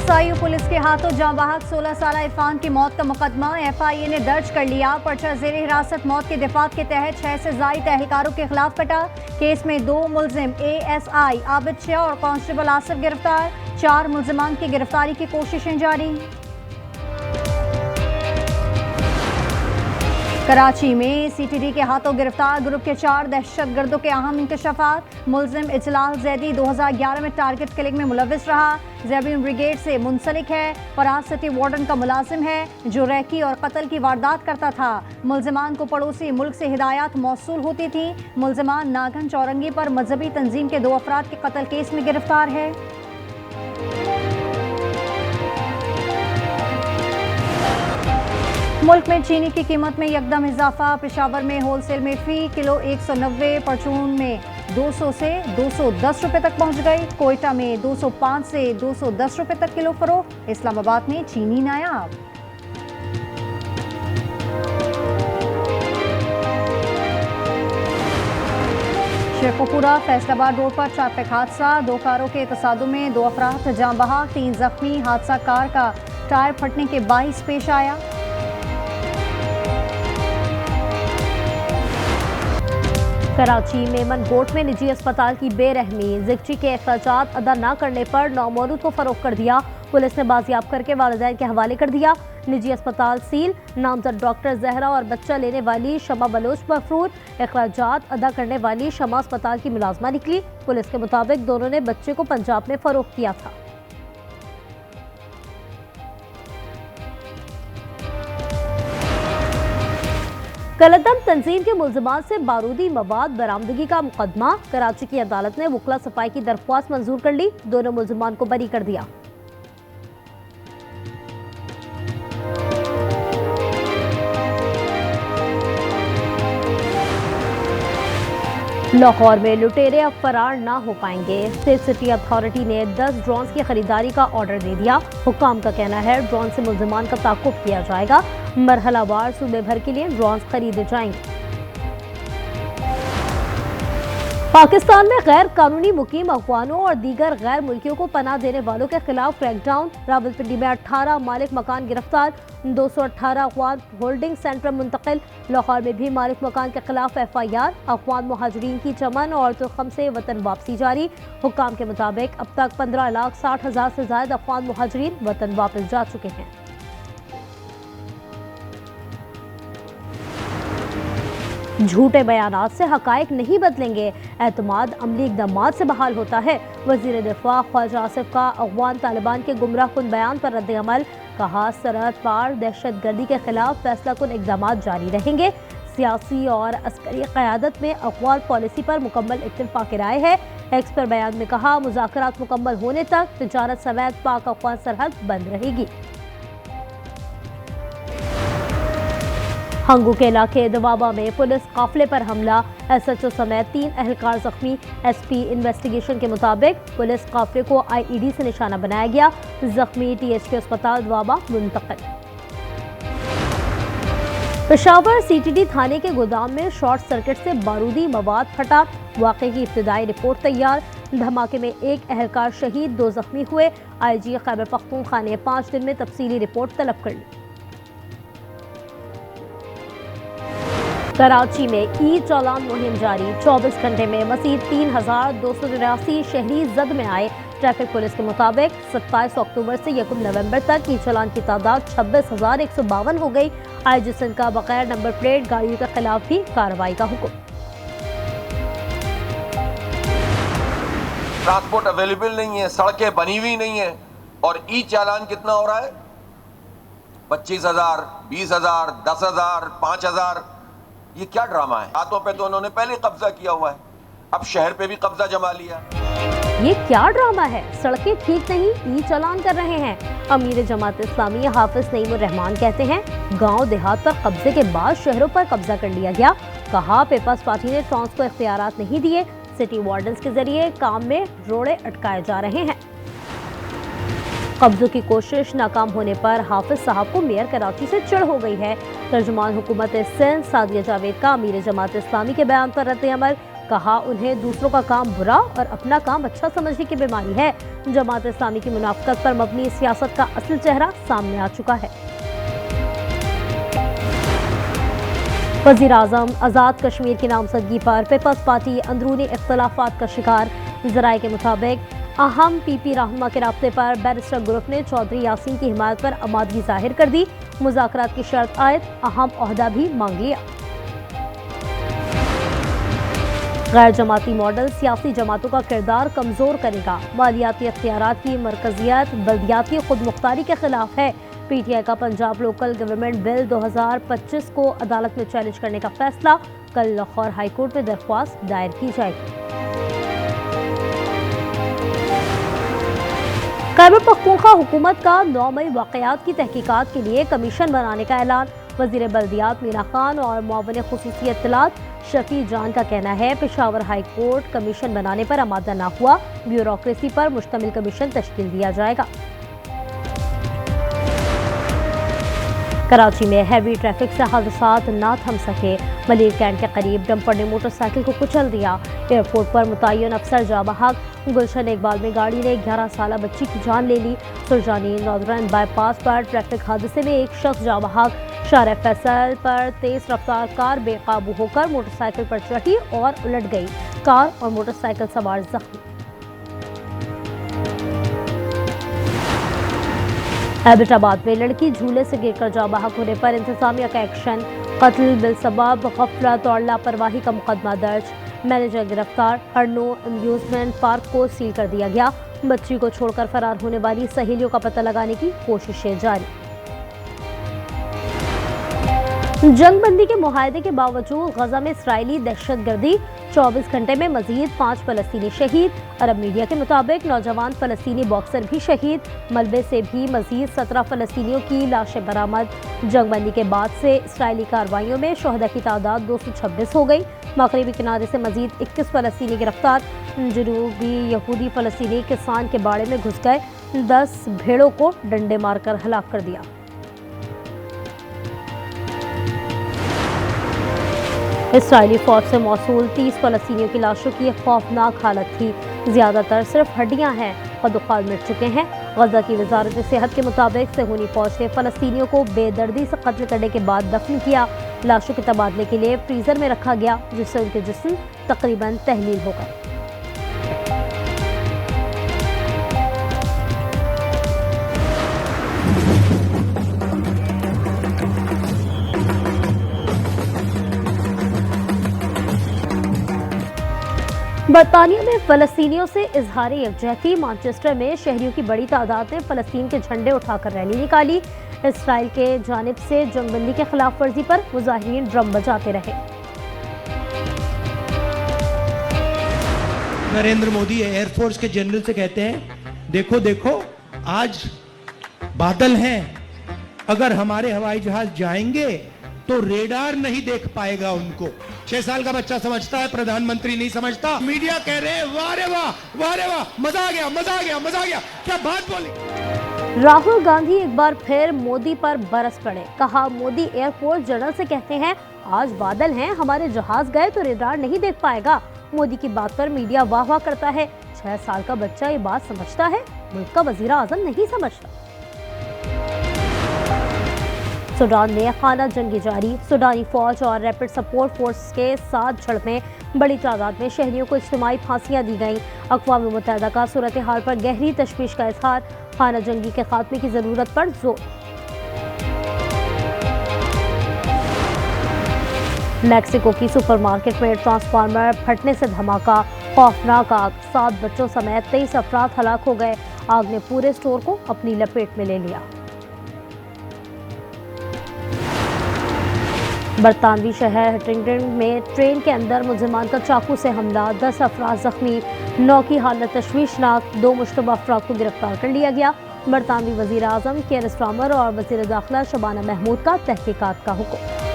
SIU police के हाथों जांबाहक 16 साल इरफान की मौत का मुकदमा एफआईए ने दर्ज कर लिया। पर्चा जेर हिरासत मौत के दिफात के तहत 6 से ज्यादा एहलकारों के खिलाफ कटा। केस में 2 मुलजिम एएसआई आबिद शाह और कांस्टेबल आसिफ गिरफ्तार। 4 मुलजिमान की गिरफ्तारी की कोशिशें जारी। कराची में सीटीडी के हाथों गिरफ्तार ग्रुप के 4 दहशतगर्दों के अहम इंकशाफात। मुलजिम इजलाल जैदी 2011 में टारगेट किलिंग में मुलविस रहा। जैबियन ब्रिगेड से मुंसलिक है। फराज सिटी वार्डन का मुलाजिम है जो रैकी और कत्ल की वारदात करता था। मुलजिमान को पड़ोसी मुल्क से हिदायत मौसूल होती थी। मुलजिमान नागन चौरंगी पर मजहबी तंजीम के 2 अफराद के कत्ल केस में गिरफ्तार है। मुल्क में चीनी की कीमत में यकदम इजाफा। पेशावर में होलसेल में फी किलो 190, परचून में 200 से 210 रुपए तक पहुंच गई। कोयटा में 205 से 210 रुपए तक किलो फरोख्त। इस्लामाबाद में चीनी नायाब। शेखुपुरा फैसलाबाद रोड पर ट्रैफिक हादसा। 2 कारों के तसादुम में 2 अफराद जाँ बहक, 3 जख्मी। हादसा कार का टायर फटने के बाइस पेश आया। कराची मेमन गोट में निजी अस्पताल की बेरहमी। जिक्ची के अखराजात अदा न करने पर नौमौलूद को फरोख्त कर दिया। पुलिस ने बाजियाब करके वालिदैन के हवाले कर दिया। निजी अस्पताल सील। नामजद डॉक्टर जहरा और बच्चा लेने वाली शमा बलोच मफरूर। अखराजात अदा करने वाली शमा अस्पताल की मुलाजमा निकली। पुलिस के मुताबिक दोनों ने बच्चे को पंजाब में फरोख्त किया था। कलदम तंजीम के मुलजमान से बारूदी मवाद बरामदगी का मुकदमा। कराची की अदालत ने वकला सफाई की दरख्वास्त मंजूर कर ली। दोनों मुलजमान को बरी कर दिया। लाहौर में लुटेरे अब फरार ना हो पाएंगे। सेफ सिटी अथॉरिटी ने 10 ड्रोन्स की खरीदारी का ऑर्डर दे दिया। हुक्काम का कहना है ड्रोन से मुलजमान का ताक़ुब किया जाएगा। मरहलावार सूबे भर के लिए ड्रोन्स खरीदे जाएंगे। पाकिस्तान में गैर कानूनी मुकीम अफगानों और दीगर गैर मुल्कियों को पनाह देने वालों के खिलाफ क्रैकडाउन। रावलपिंडी में 18 मालिक मकान गिरफ्तार। 218 अफगान होल्डिंग सेंटर मुंतकिल। लाहौर में भी मालिक मकान के खिलाफ FIR। अफगान मुहाजिरीन की चमन और तुर्खम से वतन वापसी जारी। हुक्काम के मुताबिक अब तक 15,60,000 से ज्यादा अफगान मुहाजिरीन वतन वापस जा चुके हैं। झूठे बयानात से हकायक नहीं बदलेंगे। एतमाद अमली इक़दामात से बहाल होता है। वज़ीर दिफा ख्वाजा आसिफ का अफ़गान तालिबान के गुमराहकुन बयान पर रद्द अमल। कहा सरहद पार दहशतगर्दी के खिलाफ फैसलाकुन इक़दामात जारी रहेंगे। सियासी और अस्करी क़यादत में अफ़गान पॉलिसी पर मुकम्मल इत्तेफ़ाक़ राय है। एक्स पर बयान में कहा मुज़ाकरात मुकम्मल होने तक तिजारत समेत पाक अफ़गान सरहद बंद रहेगी। हंगू के इलाके दवाबा में पुलिस काफिले पर हमला। SHO समेत 3 एहलकार जख्मी। SP इन्वेस्टिगेशन के मुताबिक पुलिस काफिले को IED से निशाना बनाया गया। जख्मी THK अस्पताल दवाबा मुंतकिल। पेशावर CTD थाने के गोदाम में शॉर्ट सर्किट से बारूदी मवाद फटा। वाक़े की इब्तिदाई रिपोर्ट तैयार। धमाके में 1 एहलकार शहीद, 2 जख्मी हुए। IG खैबर पख्तूनख्वा ने 5 दिन में तफसीली रिपोर्ट तलब कर ली। कराची में ई चालान मुहिम जारी। 24 घंटे में मज़ीद 3,283 शहरी जद में आए। ट्रैफिक पुलिस के मुताबिक 27 अक्टूबर से 1 नवंबर तक ई चालान की तादाद 26,152 हो गई। IG सिंध का बगैर नंबर प्लेट गाड़ियों के खिलाफ भी कार्रवाई का हुक्म। ट्रांसपोर्ट अवेलेबल नहीं है, सड़कें बनी हुई नहीं है और ई चालान कितना हो रहा है? 25,000, 20,000, 10,000, 5,000। ये क्या ड्रामा है? हाथों पे तो उन्होंने पहले कब्जा किया हुआ है, अब शहर पे भी कब्जा जमा लिया। ये क्या ड्रामा है? सड़कें ठीक नहीं, ई चालान कर रहे हैं। अमीर जमात इस्लामी हाफिज नईमुर रहमान कहते हैं गांव देहात पर कब्जे के बाद शहरों पर कब्जा कर लिया गया। कहा पीपल्स पार्टी ने ट्रांस को इख्तियारात नहीं दिए। सिटी वार्डन्स के जरिए काम में रोड़े अटकाए जा रहे हैं। कब्जों की कोशिश नाकाम होने पर हाफिज साहब को मेयर कराची से चिढ़ हो गई है। तर्जुमान हुकूमत सिंध सादिया जावेद का अमीर जमात इस्लामी के बयान पर रद्द अमल। कहा उन्हें दूसरों का काम बुरा और अपना काम अच्छा समझने की बीमारी है। जमात इस्लामी की मुनाफिकत पर मबनी सियासत का असल चेहरा सामने आ चुका है। वज़ीर आज़म आज़ाद कश्मीर की नामजदगी पर पीपल्स पार्टी अंदरूनी इख्तलाफात का शिकार। ज़राए के मुताबिक अहम पीपी रहनुमा के राब्ते पर बैरिस्टर ग्रुप ने चौधरी यासीन की हिमायत पर आमादगी जाहिर कर दी। मुज़ाकरात की शर्त आयद अहम ओहदा भी मांग लिया। गैर जमाती मॉडल सियासी जमातों का किरदार कमजोर करेगा। मालियाती अख्तियारात की मरकजियत बल्दियाती खुद मुख्तारी के खिलाफ है। पीटीआई का पंजाब लोकल गवर्नमेंट बिल 2025 को अदालत में चैलेंज करने का फैसला। कल लाहौर हाईकोर्ट में दरख्वास्त दायर की जाएगी। खैबर पख्तूनख्वा हुकूमत का 9 मई वाक़यात की तहकीकात के लिए कमीशन बनाने का ऐलान। वज़ीर बल्दियात मीना खान और मुआविन खुसूसी इत्तलात शफी जान का कहना है पेशावर हाई कोर्ट कमीशन बनाने पर आमादा न हुआ। ब्यूरोक्रेसी पर मुश्तमिल कमीशन तश्कील दिया जाएगा। कराची में हैवी ट्रैफिक से हादसात ना थम सके। मलिर कैंट के करीब डंपर ने मोटरसाइकिल को कुचल दिया। एयरपोर्ट पर मुतय्यन अफसर जा बहक। गुलशन इकबाल में गाड़ी ने 11 साल बच्ची की जान ले ली। सुरजानी नॉर्दर्न बाईपास पर ट्रैफिक हादसे में एक शख्स जा बहक। शारे फैसल पर तेज रफ्तार कार बेकाबू होकर मोटरसाइकिल पर चढ़ी और उलट गई। कार और मोटरसाइकिल सवार जख्मी। एबटाबाद में लड़की झूले से गिरकर जा बहक होने पर इंतजामिया का एक्शन। कत्ल बिलसबाब गफलत और लापरवाही का मुकदमा दर्ज। मैनेजर गिरफ्तार। हरनो अम्यूजमेंट पार्क को सील कर दिया गया। बच्ची को छोड़कर फरार होने वाली सहेलियों का पता लगाने की कोशिशें जारी। जंगबंदी के मुआहदे के बावजूद गजा में इसराइली दहशतगर्दी। 24 घंटे में मजीद 5 फलस्तीनी शहीद। अरब मीडिया के मुताबिक नौजवान फलस्तीनी बॉक्सर भी शहीद। मलबे से भी मजीद 17 फलस्तीनियों की लाशें बरामद। जंगबंदी के बाद से इसराइली कार्रवाइयों में शहदा की तादाद 226 हो गई। मगरबी किनारे से मजीद 21 फलस्तीनी गिरफ्तार। जनूबी यहूदी फलस्तीनी किसान के बाड़े में घुस गए। 10 भेड़ों को डंडे मारकर हलाक कर दिया। इसराइली फौज से मौसूल 30 फलस्तीनियों की लाशों की खौफनाक हालत थी। ज्यादातर सिर्फ हड्डियां हैं। कदुखाल मिट चुके हैं। गजा की वजारत सेहत के मुताबिक सेहूनी फौज ने फलस्तीनियों को बेदर्दी से कत्ल करने के बाद दफन किया। लाशों के तबादले के लिए फ्रीजर में रखा गया, जिससे उनके जिस्म तकरीबन तहलील हो गए। बरतानिया में फलस्तीनियों से इजहार यकजहती। मैनचेस्टर में शहरियों की बड़ी तादाद ने फलस्तीन के झंडे उठाकर रैली निकाली। इसराइल के जानिब से जंगबंदी के खिलाफ वर्जी पर मुजाहिरीन ड्रम बजाते रहे। नरेंद्र मोदी एयरफोर्स के जनरल से कहते हैं देखो देखो आज बादल हैं, अगर हमारे हवाई जहाज जाएंगे तो रेडार नहीं देख पाएगा उनको। 6 साल का बच्चा समझता है, प्रधानमंत्री नहीं समझता। मीडिया कह रहे हैं वाह रे वाह, वाह रे वाह, मजा आ गया, मजा आ गया, मजा आ गया। क्या बात बोली। राहुल गांधी एक बार फिर मोदी पर बरस पड़े। कहा मोदी एयरफोर्स जनरल से कहते हैं आज बादल हैं, हमारे जहाज गए तो रेडार नहीं देख पाएगा। मोदी की बात पर मीडिया वाह वाह करता है। 6 साल का बच्चा ये बात समझता है, मुल्क का वजीर आजम नहीं समझता। सूडान में खाना जंगी जारी। सूडानी फौज और रैपिड सपोर्ट फोर्स के साथ झड़पें। बड़ी तादाद में शहरियों को इज्तिमाई फांसियां दी गईं। अक़वाम मुत्तहिदा का सूरत हाल पर गहरी तशवीश का इजहार। खाना जंगी के खात्मे की जरूरत पर जोर। मैक्सिको की सुपरमार्केट में ट्रांसफार्मर फटने से धमाका। खौफनाक आग, 7 बच्चों समेत 23 अफराद हलाक हो गए। आग ने पूरे स्टोर को अपनी लपेट में ले लिया। बरतानवी शहर हटिंगटन में ट्रेन के अंदर मुलजिमान का चाकू से हमला। 10 अफराद जख्मी। 9 की हालत तशवीशनाक। 2 मुश्तबा अफराद को गिरफ्तार कर लिया गया। बरतानवी वजीर आजम केयर स्टार्मर और वजीर दाखिला शबाना महमूद का तहकीकात का हुक्म।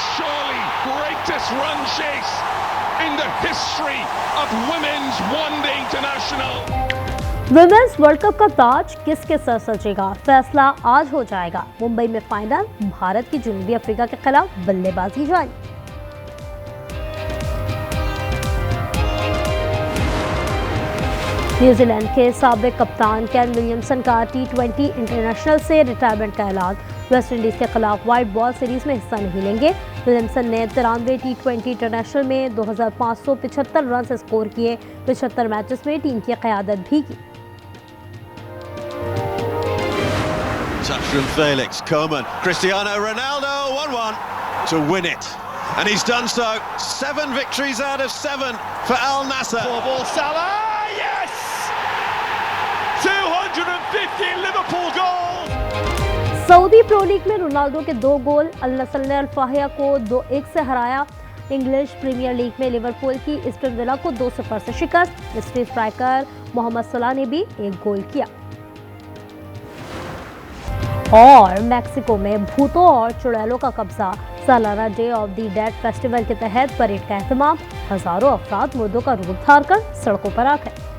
Surely greatest run chase in the history of Women's One Day International. Women's world cup का ताज किसके सर सजेगा, फैसला आज हो जाएगा। मुंबई में फाइनल, भारत की जनूबी अफ्रीका के खिलाफ बल्लेबाजी जारी। न्यूजीलैंड के साबिक कप्तान केन विलियमसन का T20 इंटरनेशनल से रिटायरमेंट का ऐलान। वेस्ट इंडीज के खिलाफ व्हाइट बॉल सीरीज में हिस्सा नहीं लेंगे। विलियमसन ने 93 T20 इंटरनेशनल में 2575 रन स्कोर किए। 75 मैचेस में टीम की क़यादत भी की। Touch from Felix, Coman, Cristiano Ronaldo, 1-1 to win it. And he's done so. 7 victories out of 7 for Al Nassr. Ball Salah, yes! 250 Liverpool goals! Saudi pro league में Ronaldo के 2 गोल, अल नस्र ने अल फाहिया को 2-1 से हराया। इंग्लिश प्रीमियर लीग में Liverpool की Aston villa को 2-0 से शिकस्त। मिस्री स्ट्राइकर मोहम्मद सलाह ने भी 1 गोल किया। और मैक्सिको में भूतों और चुड़ैलों का कब्जा। सालाना day of the dead festival के तहत परेड का एहतमाम। हजारों अफराद मुर्दों का रूप धार कर सड़कों पर आ गए।